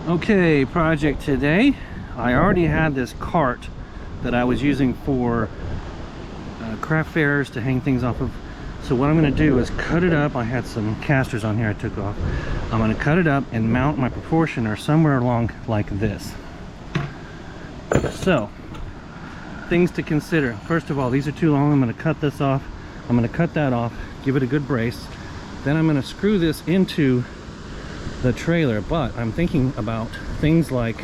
Okay, project today. I already had this cart that I was using for craft fairs to hang things off of. So what I'm going to do is cut it up. I had some casters on here I took off. I'm going to cut it up and mount my proportioner somewhere along like this. So, things to consider. First of all, these are too long. I'm going to cut this off. I'm going to cut that off, give it a good brace. Then I'm going to screw this into the trailer, but I'm thinking about things like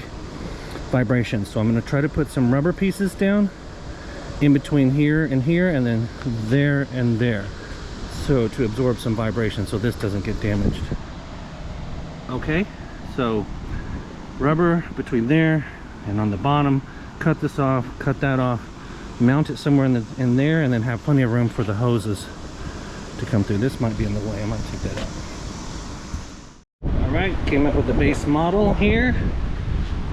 vibration. So I'm going to try to put some rubber pieces down in between here, and then there and there, so to absorb some vibration so this doesn't get damaged. Okay, so rubber between there and on the bottom. Cut this off, cut that off, mount it somewhere in there, and then have plenty of room for the hoses to come through. This might be in the way. I might take that out. Alright, came up with the base model here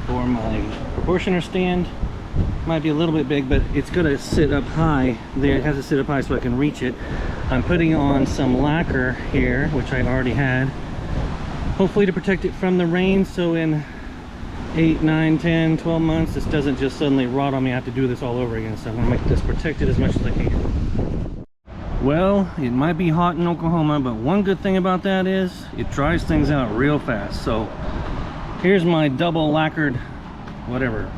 for my proportioner stand. Might be a little bit big, but it's gonna sit up high there. It has to sit up high so I can reach it. I'm putting on some lacquer here, which I already had, hopefully to protect it from the rain, so in 8, 9, 10, 12 months this doesn't just suddenly rot on me. I have to do this all over again, so I'm gonna make this protected as much as I can. Well, it might be hot in Oklahoma, but one good thing about that is it dries things out real fast. So here's my double lacquered whatever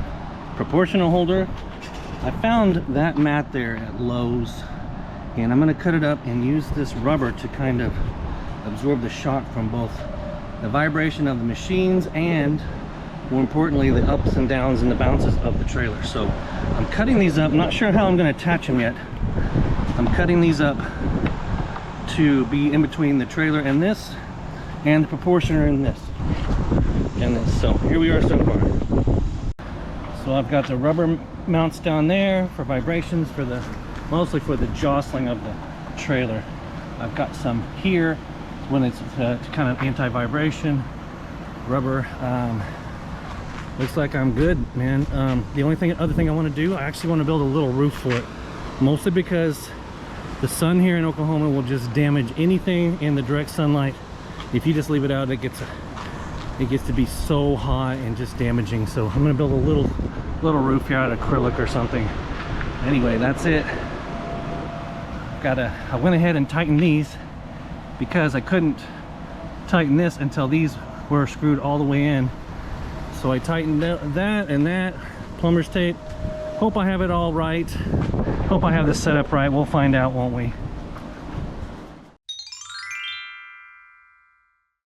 proportional holder. I found that mat there at Lowe's, and I'm going to cut it up and use this rubber to kind of absorb the shock from both the vibration of the machines and, more importantly, the ups and downs and the bounces of the trailer. So I'm cutting these up. I'm not sure how I'm going to attach them yet. I'm cutting these up to be in between the trailer and this, and the proportioner in this and this. So here we are so far. So I've got the rubber mounts down there for vibrations, for the mostly for the jostling of the trailer. I've got some here when it's kind of anti-vibration rubber. Looks like I'm good, man. The other thing I want to do, I actually want to build a little roof for it, mostly because the sun here in Oklahoma will just damage anything in the direct sunlight. If you just leave it out, it gets to be so hot and just damaging. So I'm gonna build a little roof here out of acrylic or something. Anyway, that's it. I went ahead and tightened these because I couldn't tighten this until these were screwed all the way in. So I tightened that and that, plumber's tape. Hope I have it all right. Hope I have this set up right. We'll find out, won't we?